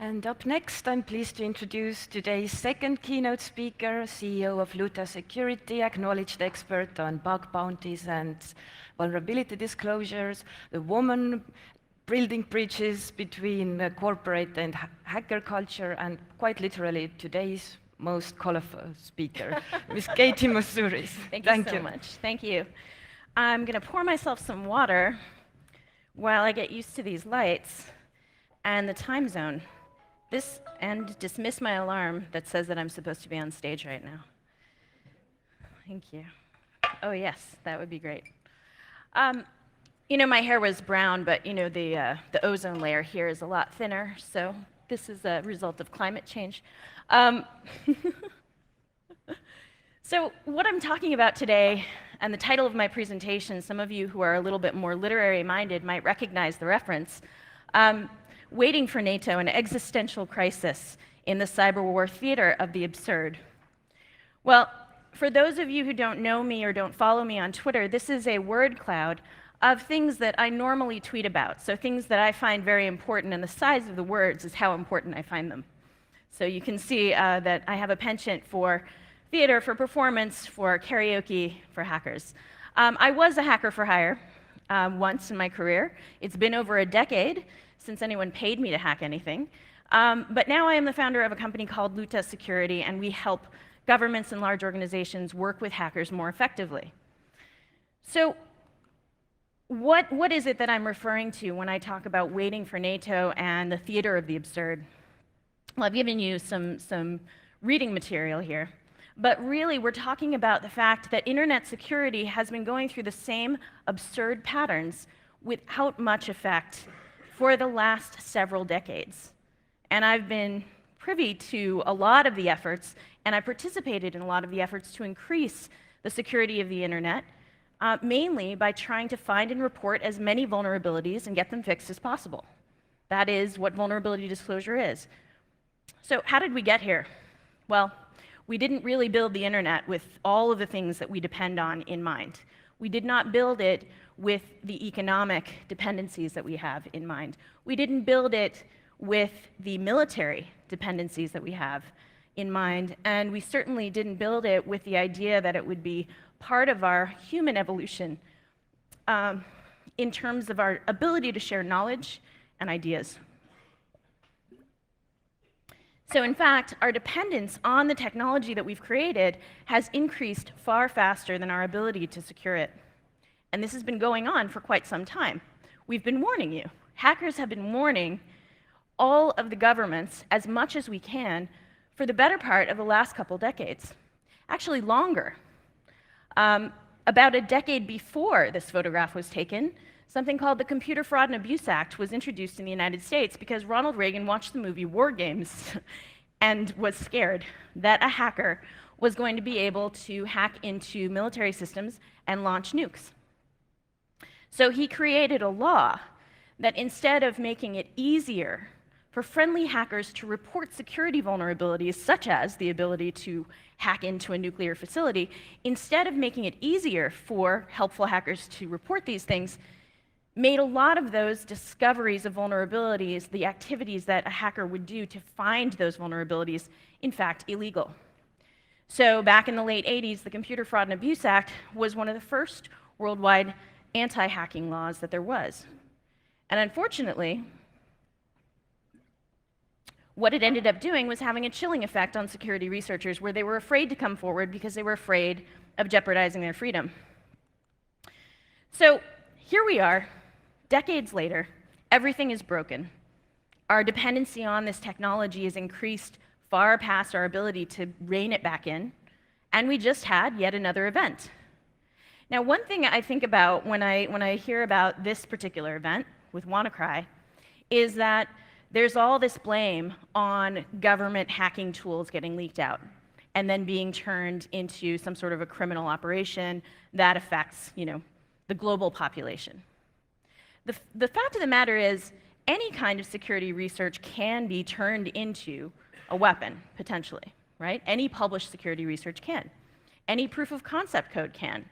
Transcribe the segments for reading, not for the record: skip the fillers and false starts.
And up next, I'm pleased to introduce today's second keynote speaker, CEO of Luta Security, acknowledged expert on bug bounties and vulnerability disclosures, the woman building bridges between corporate and hacker culture, and quite literally today's most colorful speaker, Ms. Katie Moussouris. Thank you so much. Thank you. I'm going to pour myself some water while I get used to these lights and the time zone. And dismiss my alarm that says that I'm supposed to be on stage right now. Thank you. Oh yes, that would be great. My hair was brown, but the ozone layer here is a lot thinner, so this is a result of climate change. So what I'm talking about today, and the title of my presentation, some of you who are a little bit more literary-minded might recognize the reference. Waiting for NATO, an existential crisis in the cyber war theater of the absurd. Well, for those of you who don't know me or don't follow me on Twitter, this is a word cloud of things that I normally tweet about, so things that I find very important, and the size of the words is how important I find them. So you can see that I have a penchant for theater, for performance, for karaoke, for hackers. I was a hacker for hire once in my career. It's been over a decade since anyone paid me to hack anything. But now I am the founder of a company called Luta Security, and we help governments and large organizations work with hackers more effectively. So what is it that I'm referring to when I talk about waiting for NATO and the theater of the absurd? Well, I've given you some reading material here, but really we're talking about the fact that internet security has been going through the same absurd patterns without much effect for the last several decades. And I've been privy to a lot of the efforts, and I participated in a lot of the efforts to increase the security of the internet, mainly by trying to find and report as many vulnerabilities and get them fixed as possible. That is what vulnerability disclosure is. So how did we get here? Well, we didn't really build the internet with all of the things that we depend on in mind. We did not build it with the economic dependencies that we have in mind. We didn't build it with the military dependencies that we have in mind, and we certainly didn't build it with the idea that it would be part of our human evolution in terms of our ability to share knowledge and ideas. So in fact, our dependence on the technology that we've created has increased far faster than our ability to secure it. And this has been going on for quite some time. We've been warning you. Hackers have been warning all of the governments as much as we can for the better part of the last couple decades. Actually longer. About a decade before this photograph was taken, something called the Computer Fraud and Abuse Act was introduced in the United States because Ronald Reagan watched the movie War Games and was scared that a hacker was going to be able to hack into military systems and launch nukes. So he created a law that instead of making it easier for friendly hackers to report security vulnerabilities, such as the ability to hack into a nuclear facility, instead of making it easier for helpful hackers to report these things, made a lot of those discoveries of vulnerabilities, the activities that a hacker would do to find those vulnerabilities, in fact, illegal. So back in the late 80s, the Computer Fraud and Abuse Act was one of the first worldwide anti-hacking laws that there was. And unfortunately, what it ended up doing was having a chilling effect on security researchers where they were afraid to come forward because they were afraid of jeopardizing their freedom. So here we are, decades later, everything is broken. Our dependency on this technology is increased far past our ability to rein it back in, and we just had yet another event. Now, one thing I think about when I hear about this particular event with WannaCry is that there's all this blame on government hacking tools getting leaked out and then being turned into some sort of a criminal operation that affects, the global population. The fact of the matter is, any kind of security research can be turned into a weapon, potentially, right? Any published security research can. Any proof of concept code can.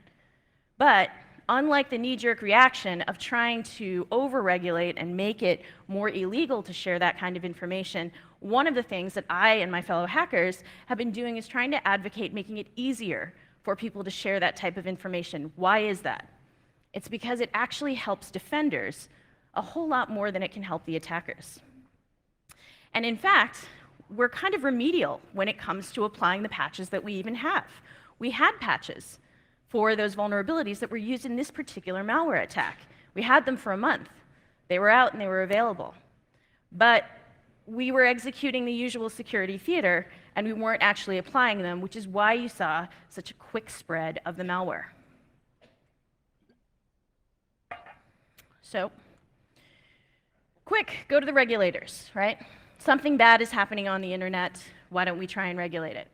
But unlike the knee-jerk reaction of trying to over-regulate and make it more illegal to share that kind of information, one of the things that I and my fellow hackers have been doing is trying to advocate making it easier for people to share that type of information. Why is that? It's because it actually helps defenders a whole lot more than it can help the attackers. And in fact, we're kind of remedial when it comes to applying the patches that we even have. We had patches for those vulnerabilities that were used in this particular malware attack. We had them for a month. They were out and they were available. But we were executing the usual security theater, and we weren't actually applying them, which is why you saw such a quick spread of the malware. So, quick, go to the regulators, right? Something bad is happening on the internet. Why don't we try and regulate it?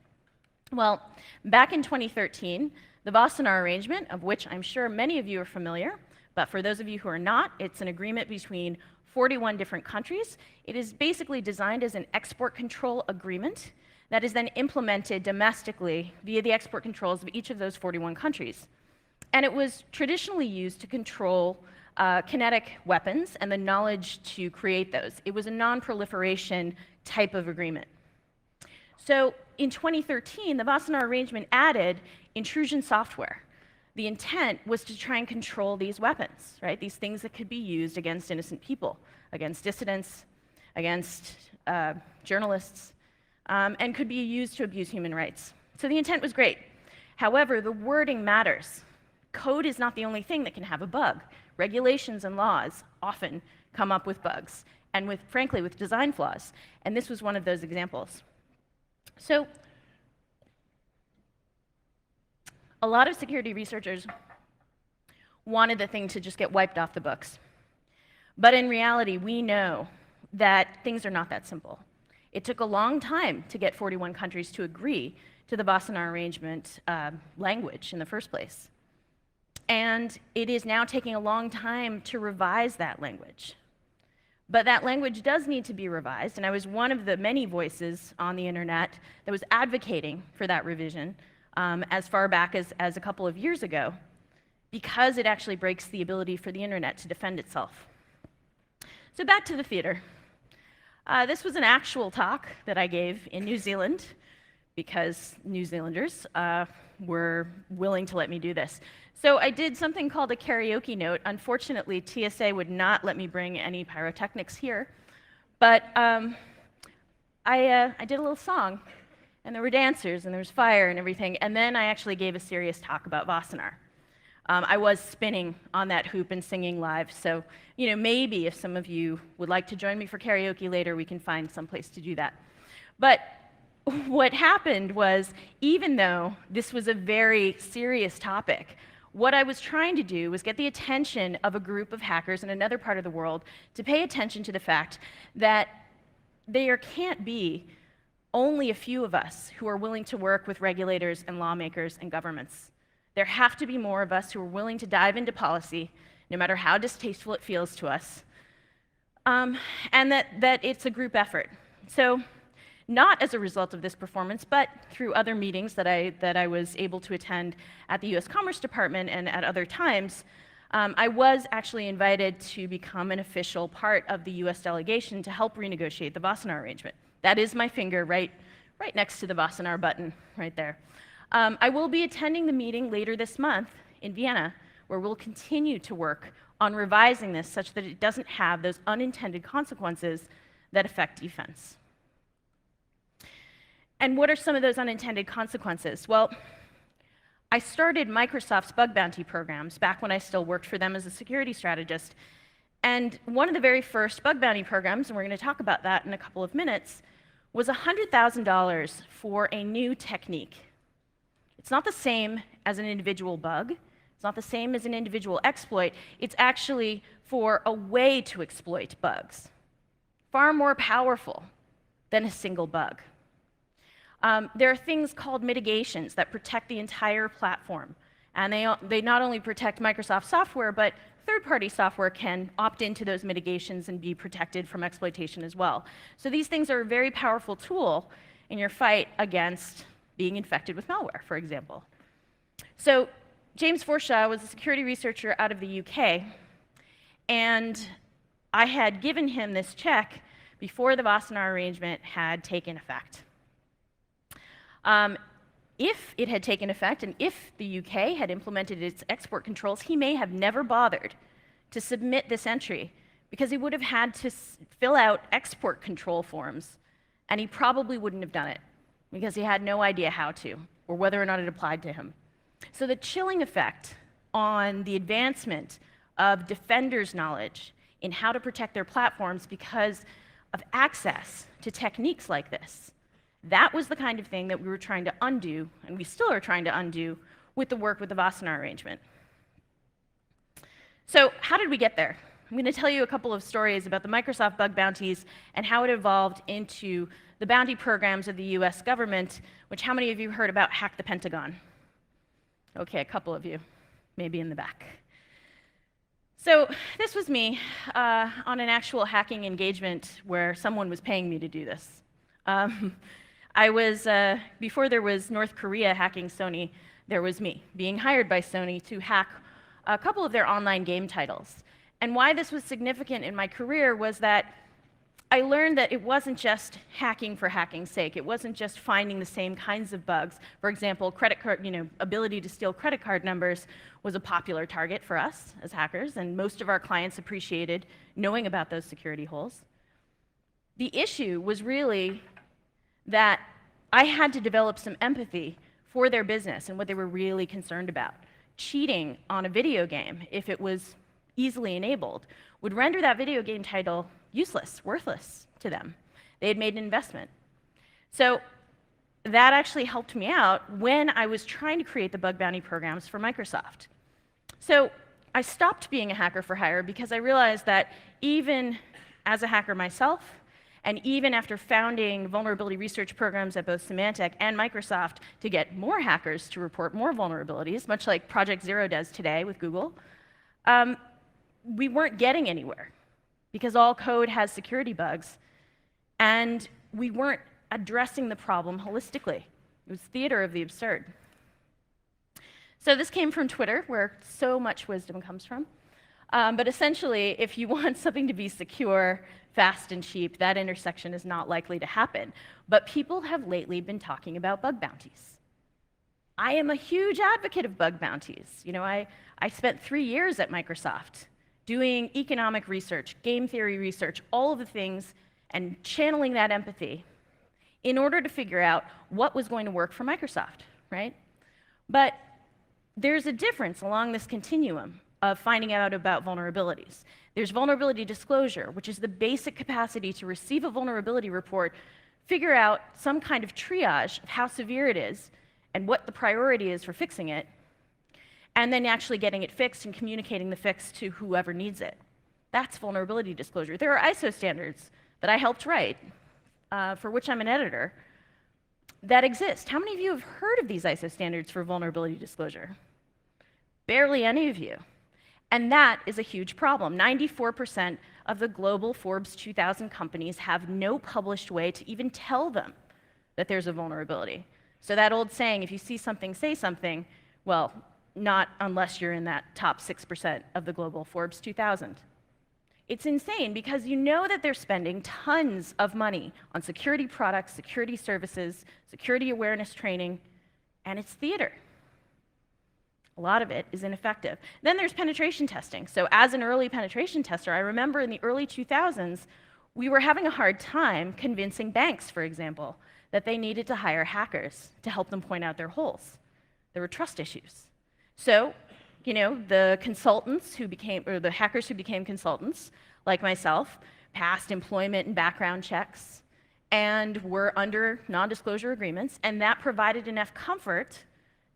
Well, back in 2013, the Wassenaar Arrangement, of which I'm sure many of you are familiar, but for those of you who are not, it's an agreement between 41 different countries. It is basically designed as an export control agreement that is then implemented domestically via the export controls of each of those 41 countries. And it was traditionally used to control kinetic weapons and the knowledge to create those. It was a non-proliferation type of agreement. So in 2013, the Wassenaar Arrangement added intrusion software. The intent was to try and control these weapons, right? These things that could be used against innocent people, against dissidents, against journalists, and could be used to abuse human rights. So the intent was great. However, the wording matters. Code is not the only thing that can have a bug. Regulations and laws often come up with bugs, and frankly, with design flaws. And this was one of those examples. So, a lot of security researchers wanted the thing to just get wiped off the books. But in reality, we know that things are not that simple. It took a long time to get 41 countries to agree to the Wassenaar Arrangement language in the first place. And it is now taking a long time to revise that language. But that language does need to be revised, and I was one of the many voices on the internet that was advocating for that revision as far back as a couple of years ago, because it actually breaks the ability for the internet to defend itself. So back to the theater. This was an actual talk that I gave in New Zealand, because New Zealanders were willing to let me do this. So I did something called a karaoke note. Unfortunately, TSA would not let me bring any pyrotechnics here, but I did a little song, and there were dancers, and there was fire and everything, and then I actually gave a serious talk about Wassenaar. I was spinning on that hoop and singing live, so maybe if some of you would like to join me for karaoke later, we can find some place to do that. But what happened was, even though this was a very serious topic, what I was trying to do was get the attention of a group of hackers in another part of the world to pay attention to the fact that there can't be only a few of us who are willing to work with regulators and lawmakers and governments. There have to be more of us who are willing to dive into policy, no matter how distasteful it feels to us, and that it's a group effort. So, not as a result of this performance, but through other meetings that I was able to attend at the US Commerce Department and at other times, I was actually invited to become an official part of the US delegation to help renegotiate the Wassenaar Arrangement. That is my finger right next to the Wassenaar button, right there. I will be attending the meeting later this month in Vienna, where we'll continue to work on revising this such that it doesn't have those unintended consequences that affect defense. And what are some of those unintended consequences? Well, I started Microsoft's bug bounty programs back when I still worked for them as a security strategist. And one of the very first bug bounty programs, and we're going to talk about that in a couple of minutes, was $100,000 for a new technique. It's not the same as an individual bug. It's not the same as an individual exploit. It's actually for a way to exploit bugs. Far more powerful than a single bug. There are things called mitigations that protect the entire platform. And they not only protect Microsoft software, but third-party software can opt into those mitigations and be protected from exploitation as well. So these things are a very powerful tool in your fight against being infected with malware, for example. So James Forshaw was a security researcher out of the UK, and I had given him this check before the Wassenaar arrangement had taken effect. If it had taken effect and if the UK had implemented its export controls, he may have never bothered to submit this entry because he would have had to fill out export control forms, and he probably wouldn't have done it because he had no idea how to or whether or not it applied to him. So the chilling effect on the advancement of defenders' knowledge in how to protect their platforms because of access to techniques like this, that was the kind of thing that we were trying to undo, and we still are trying to undo, with the work with the Wassenaar arrangement. So how did we get there? I'm going to tell you a couple of stories about the Microsoft bug bounties and how it evolved into the bounty programs of the US government, which how many of you heard about Hack the Pentagon? Okay, a couple of you, maybe in the back. So this was me on an actual hacking engagement where someone was paying me to do this. I was, before there was North Korea hacking Sony, there was me being hired by Sony to hack a couple of their online game titles. And why this was significant in my career was that I learned that it wasn't just hacking for hacking's sake. It wasn't just finding the same kinds of bugs. For example, credit card, ability to steal credit card numbers was a popular target for us as hackers, and most of our clients appreciated knowing about those security holes. The issue was really that I had to develop some empathy for their business and what they were really concerned about. Cheating on a video game, if it was easily enabled, would render that video game title useless, worthless to them. They had made an investment. So that actually helped me out when I was trying to create the bug bounty programs for Microsoft. So I stopped being a hacker for hire because I realized that even as a hacker myself, and even after founding vulnerability research programs at both Symantec and Microsoft to get more hackers to report more vulnerabilities, much like Project Zero does today with Google, we weren't getting anywhere because all code has security bugs, and we weren't addressing the problem holistically. It was theater of the absurd. So this came from Twitter, where so much wisdom comes from. But essentially, if you want something to be secure, fast, and cheap, that intersection is not likely to happen. But people have lately been talking about bug bounties. I am a huge advocate of bug bounties. I spent 3 years at Microsoft doing economic research, game theory research, all of the things, and channeling that empathy in order to figure out what was going to work for Microsoft, right? But there's a difference along this continuum of finding out about vulnerabilities. There's vulnerability disclosure, which is the basic capacity to receive a vulnerability report, figure out some kind of triage of how severe it is and what the priority is for fixing it, and then actually getting it fixed and communicating the fix to whoever needs it. That's vulnerability disclosure. There are ISO standards that I helped write, for which I'm an editor, that exist. How many of you have heard of these ISO standards for vulnerability disclosure? Barely any of you. And that is a huge problem. 94% of the global Forbes 2000 companies have no published way to even tell them that there's a vulnerability. So that old saying, if you see something, say something, well, not unless you're in that top 6% of the global Forbes 2000. It's insane because you know that they're spending tons of money on security products, security services, security awareness training, and it's theater. A lot of it is ineffective. Then there's penetration testing. So as an early penetration tester, I remember in the early 2000s, we were having a hard time convincing banks, for example, that they needed to hire hackers to help them point out their holes. There were trust issues. So, the consultants who became, or the hackers who became consultants, like myself, passed employment and background checks and were under non-disclosure agreements, and that provided enough comfort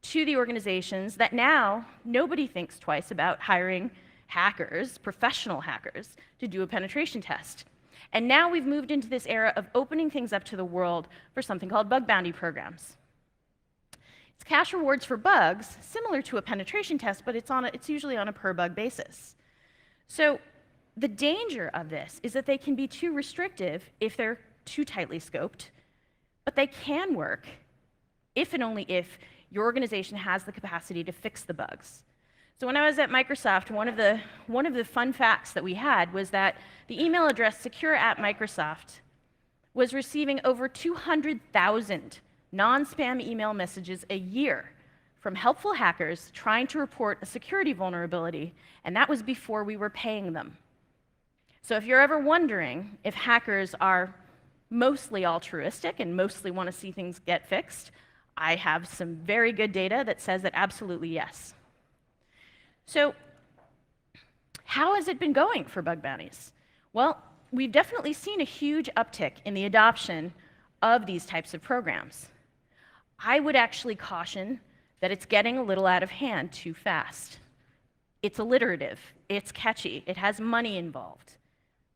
to the organizations that now nobody thinks twice about hiring hackers, professional hackers, to do a penetration test. And now we've moved into this era of opening things up to the world for something called bug bounty programs. It's cash rewards for bugs, similar to a penetration test, but it's usually on a per bug basis. So the danger of this is that they can be too restrictive if they're too tightly scoped, but they can work if and only if your organization has the capacity to fix the bugs. So when I was at Microsoft, one of the fun facts that we had was that the email address secure@Microsoft was receiving over 200,000 non-spam email messages a year from helpful hackers trying to report a security vulnerability, and that was before we were paying them. So if you're ever wondering if hackers are mostly altruistic and mostly want to see things get fixed, I have some very good data that says that absolutely yes. So how has it been going for bug bounties? Well, we've definitely seen a huge uptick in the adoption of these types of programs. I would actually caution that it's getting a little out of hand too fast. It's alliterative, it's catchy, it has money involved.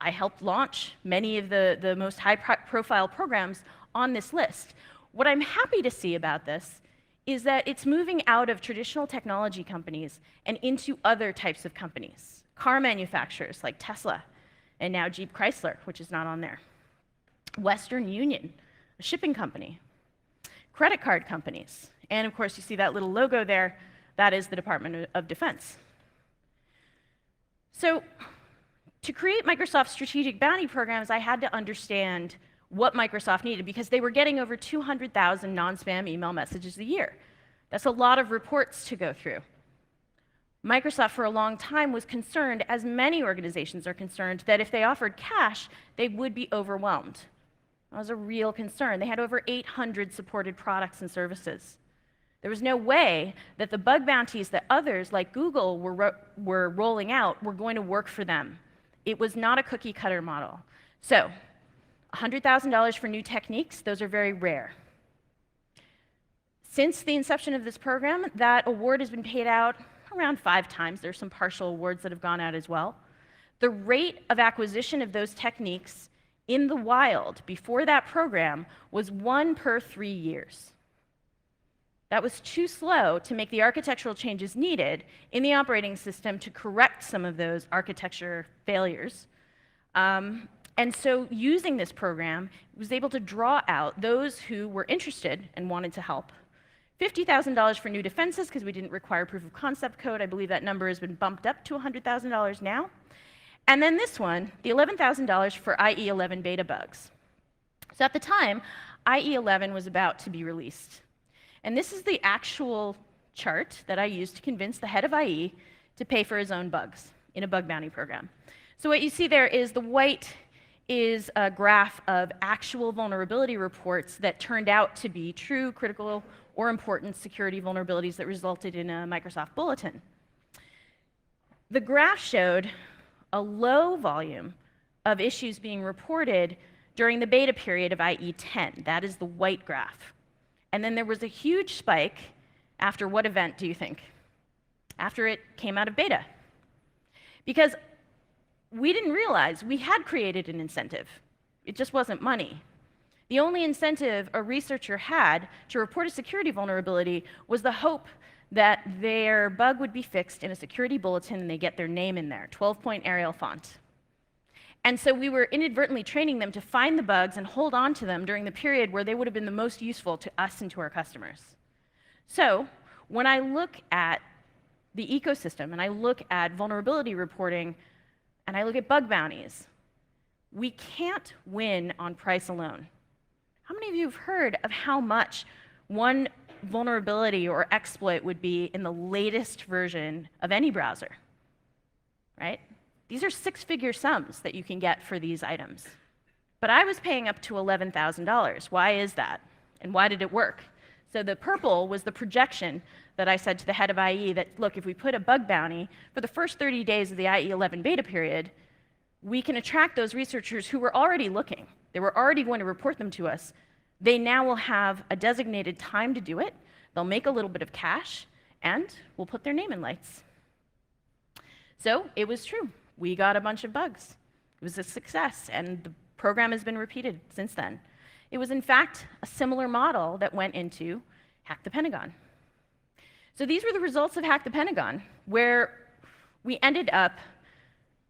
I helped launch many of the most high-profile programs on this list. What I'm happy to see about this is that it's moving out of traditional technology companies and into other types of companies. Car manufacturers like Tesla, and now Jeep Chrysler, which is not on there. Western Union, a shipping company. Credit card companies. And of course, you see that little logo there, that is the Department of Defense. So to create Microsoft's strategic bounty programs, I had to understand what Microsoft needed, because they were getting over 200,000 non-spam email messages a year. That's a lot of reports to go through. Microsoft, for a long time, was concerned, as many organizations are concerned, that if they offered cash, they would be overwhelmed. That was a real concern. They had over 800 supported products and services. There was no way that the bug bounties that others, like Google, were rolling out were going to work for them. It was not a cookie-cutter model. So, $100,000 for new techniques, those are very rare. Since the inception of this program, that award has been paid out around 5 times. There's some partial awards that have gone out as well. The rate of acquisition of those techniques in the wild before that program was 1 per 3 years. That was too slow to make the architectural changes needed in the operating system to correct some of those architecture failures. And so using this program, was able to draw out those who were interested and wanted to help. $50,000 for new defenses, because we didn't require proof of concept code. I believe that number has been bumped up to $100,000 now. And then this one, the $11,000 for IE11 beta bugs. So at the time, IE11 was about to be released. And this is the actual chart that I used to convince the head of IE to pay for his own bugs in a bug bounty program. So what you see there is the white is a graph of actual vulnerability reports that turned out to be true, critical, or important security vulnerabilities that resulted in a Microsoft bulletin. The graph showed a low volume of issues being reported during the beta period of IE10. That is the white graph. And then there was a huge spike after what event, do you think? After it came out of beta. Because we didn't realize we had created an incentive. It just wasn't money. The only incentive a researcher had to report a security vulnerability was the hope that their bug would be fixed in a security bulletin and they get their name in there, 12-point Arial font. And so we were inadvertently training them to find the bugs and hold on to them during the period where they would have been the most useful to us and to our customers. So when I look at the ecosystem and I look at vulnerability reporting and I look at bug bounties, we can't win on price alone. How many of you have heard of how much one vulnerability or exploit would be in the latest version of any browser, right? These are 6-figure sums that you can get for these items. But I was paying up to $11,000. Why is that? And why did it work? So the purple was the projection that I said to the head of IE that, look, if we put a bug bounty for the first 30 days of the IE11 beta period, we can attract those researchers who were already looking. They were already going to report them to us. They now will have a designated time to do it. They'll make a little bit of cash, and we'll put their name in lights. So it was true. We got a bunch of bugs. It was a success, and the program has been repeated since then. It was, in fact, a similar model that went into Hack the Pentagon. So these were the results of Hack the Pentagon, where we ended up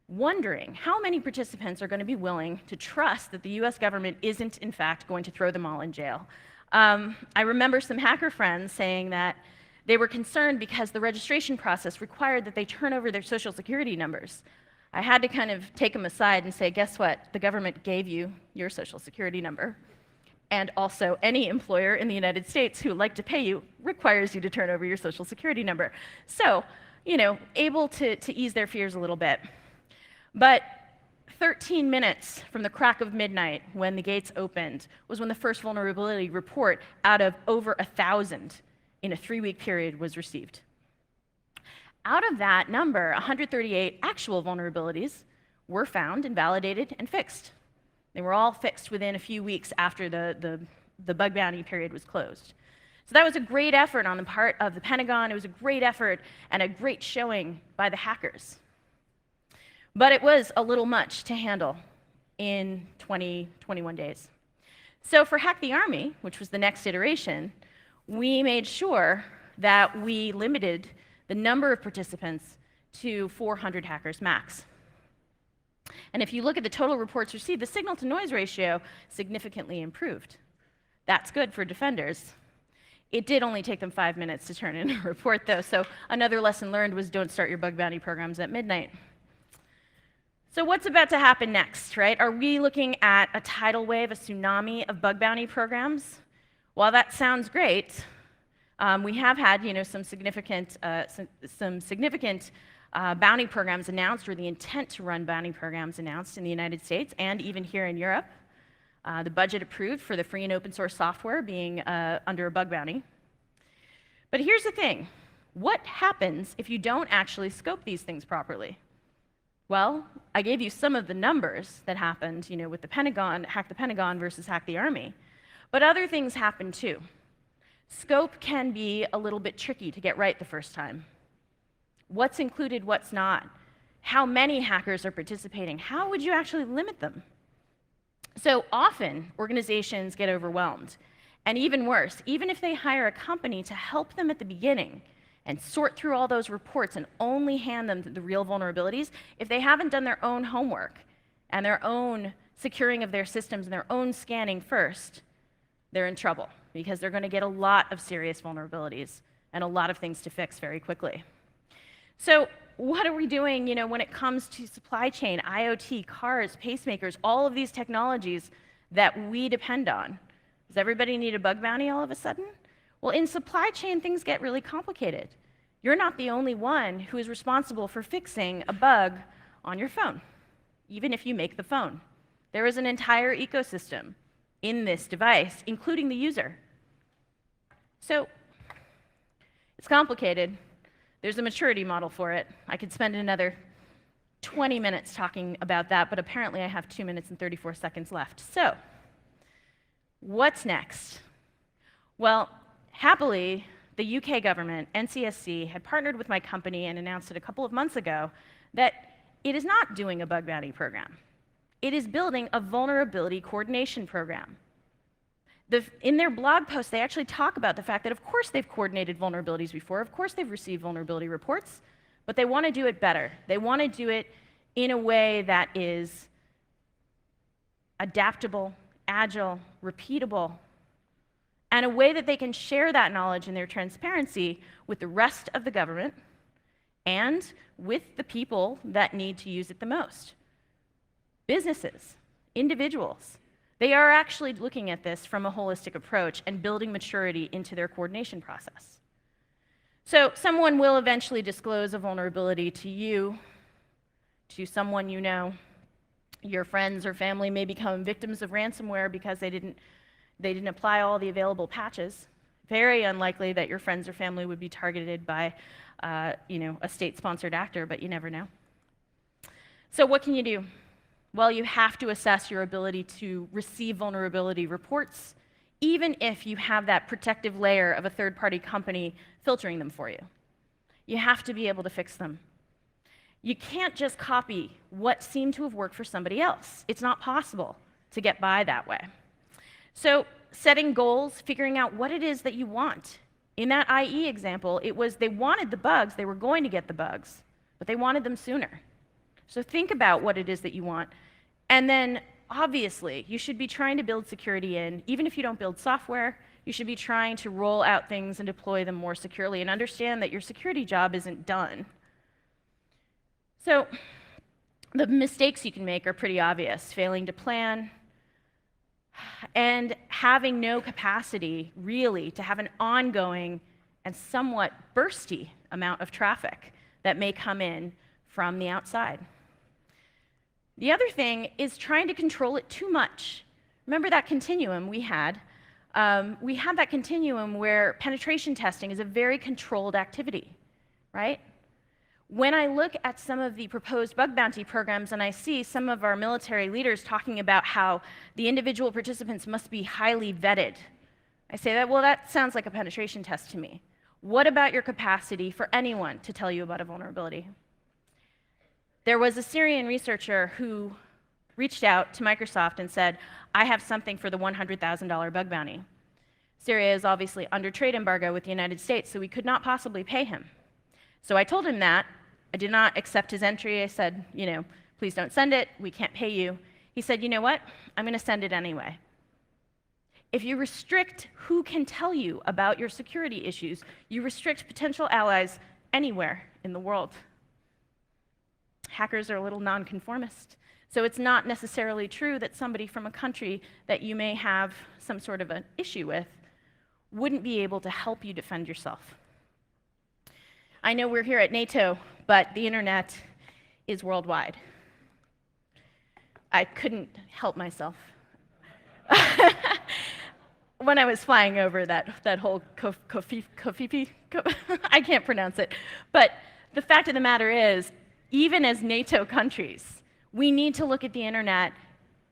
wondering how many participants are going to be willing to trust that the US government isn't, in fact, going to throw them all in jail. I remember some hacker friends saying that they were concerned because the registration process required that they turn over their social security numbers. I had to kind of take them aside and say, guess what? The government gave you your social security number. And also, any employer in the United States who would like to pay you requires you to turn over your social security number. So, able to ease their fears a little bit. But 13 minutes from the crack of midnight, when the gates opened, was when the first vulnerability report out of over 1,000 in a 3-week period was received. Out of that number, 138 actual vulnerabilities were found and validated and fixed. They were all fixed within a few weeks after the bug bounty period was closed. So that was a great effort on the part of the Pentagon. It was a great effort and a great showing by the hackers. But it was a little much to handle in 21 days. So for Hack the Army, which was the next iteration, we made sure that we limited the number of participants to 400 hackers max. And if you look at the total reports received, the signal-to-noise ratio significantly improved. That's good for defenders. It did only take them 5 minutes to turn in a report, though, so another lesson learned was don't start your bug bounty programs at midnight. So what's about to happen next, right? Are we looking at a tidal wave, a tsunami of bug bounty programs? While that sounds great, we have had, some significant bounty programs announced, or the intent to run bounty programs announced in the United States and even here in Europe. The budget approved for the free and open source software being under a bug bounty. But here's the thing. What happens if you don't actually scope these things properly? Well, I gave you some of the numbers that happened, with the Pentagon, Hack the Pentagon versus Hack the Army. But other things happen too. Scope can be a little bit tricky to get right the first time. What's included, what's not? How many hackers are participating? How would you actually limit them? So often, organizations get overwhelmed. And even worse, even if they hire a company to help them at the beginning and sort through all those reports and only hand them the real vulnerabilities, if they haven't done their own homework and their own securing of their systems and their own scanning first, they're in trouble because they're going to get a lot of serious vulnerabilities and a lot of things to fix very quickly. So what are we doing, when it comes to supply chain, IoT, cars, pacemakers, all of these technologies that we depend on? Does everybody need a bug bounty all of a sudden? Well, in supply chain, things get really complicated. You're not the only one who is responsible for fixing a bug on your phone, even if you make the phone. There is an entire ecosystem in this device, including the user. So it's complicated. There's a maturity model for it. I could spend another 20 minutes talking about that, but apparently I have 2 minutes and 34 seconds left. So what's next? Well, happily, the UK government, NCSC, had partnered with my company and announced it a couple of months ago that it is not doing a bug bounty program. It is building a vulnerability coordination program. In their blog post, they actually talk about the fact that, of course, they've coordinated vulnerabilities before. Of course, they've received vulnerability reports, but they want to do it better. They want to do it in a way that is adaptable, agile, repeatable, and a way that they can share that knowledge and their transparency with the rest of the government and with the people that need to use it the most. Businesses, individuals. They are actually looking at this from a holistic approach and building maturity into their coordination process. So someone will eventually disclose a vulnerability to you, to someone you know. Your friends or family may become victims of ransomware because they didn't apply all the available patches. Very unlikely that your friends or family would be targeted by a state-sponsored actor, but you never know. So what can you do? Well, you have to assess your ability to receive vulnerability reports, even if you have that protective layer of a third-party company filtering them for you. You have to be able to fix them. You can't just copy what seemed to have worked for somebody else. It's not possible to get by that way. So setting goals, figuring out what it is that you want. In that IE example, it was they wanted the bugs, they were going to get the bugs, but they wanted them sooner. So think about what it is that you want. And then, obviously, you should be trying to build security in, even if you don't build software, You should be trying to roll out things and deploy them more securely and understand that your security job isn't done. So the mistakes you can make are pretty obvious. Failing to plan and having no capacity, really, to have an ongoing and somewhat bursty amount of traffic that may come in from the outside. The other thing is trying to control it too much. Remember that continuum we had? We have that continuum where penetration testing is a very controlled activity, right? When I look at some of the proposed bug bounty programs and I see some of our military leaders talking about how the individual participants must be highly vetted, I say that, well, that sounds like a penetration test to me. What about your capacity for anyone to tell you about a vulnerability? There was a Syrian researcher who reached out to Microsoft and said, I have something for the $100,000 bug bounty. Syria is obviously under trade embargo with the United States, so we could not possibly pay him. So I told him that. I did not accept his entry. I said, please don't send it. We can't pay you. He said, you know what? I'm going to send it anyway. If you restrict who can tell you about your security issues, you restrict potential allies anywhere in the world. Hackers are a little nonconformist. So it's not necessarily true that somebody from a country that you may have some sort of an issue with wouldn't be able to help you defend yourself. I know we're here at NATO, but the internet is worldwide. I couldn't help myself. When I was flying over that whole Kofifi, I can't pronounce it, but the fact of the matter is, even as NATO countries, we need to look at the internet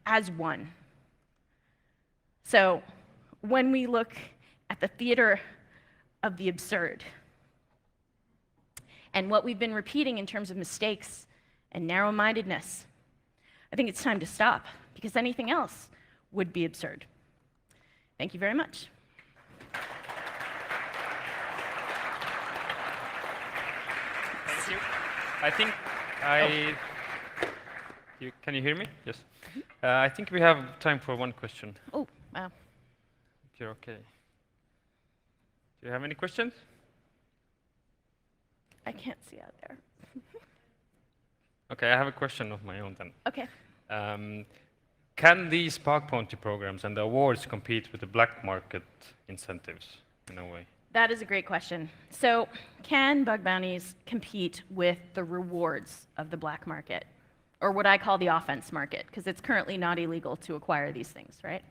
as one. So when we look at the theater of the absurd and what we've been repeating in terms of mistakes and narrow-mindedness, I think it's time to stop, because anything else would be absurd. Thank you very much. Thank you. I think can you hear me? Yes. I think we have time for one question. Oh, wow. If you're okay. Do you have any questions? I can't see out there. Okay, I have a question of my own then. Okay. Can these bug bounty programs and the awards compete with the black market incentives in a way? That is a great question. So, can bug bounties compete with the rewards of the black market, or what I call the offense market, because it's currently not illegal to acquire these things, right?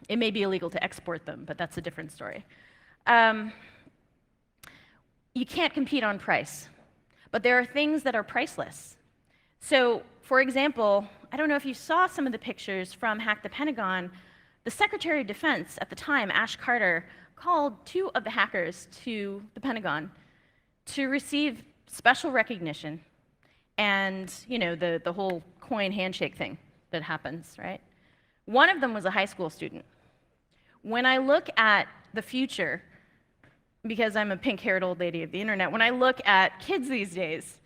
It may be illegal to export them, but that's a different story. You can't compete on price, but there are things that are priceless. So, for example, I don't know if you saw some of the pictures from Hack the Pentagon. The Secretary of Defense at the time, Ash Carter, called 2 of the hackers to the Pentagon to receive special recognition and, the whole coin handshake thing that happens, right? One of them was a high school student. When I look at the future, because I'm a pink-haired old lady of the internet, when I look at kids these days,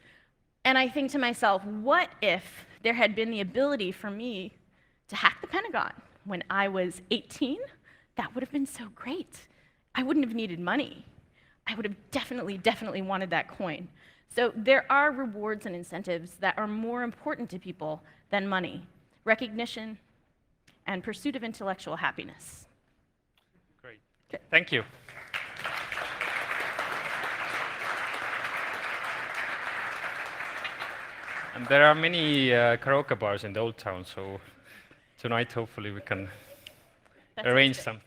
and I think to myself, what if there had been the ability for me to hack the Pentagon when I was 18? That would have been so great. I wouldn't have needed money. I would have definitely wanted that coin. So there are rewards and incentives that are more important to people than money: recognition and pursuit of intellectual happiness. Great. Thank you. And there are many karaoke bars in the old town, so tonight hopefully we can arrange something.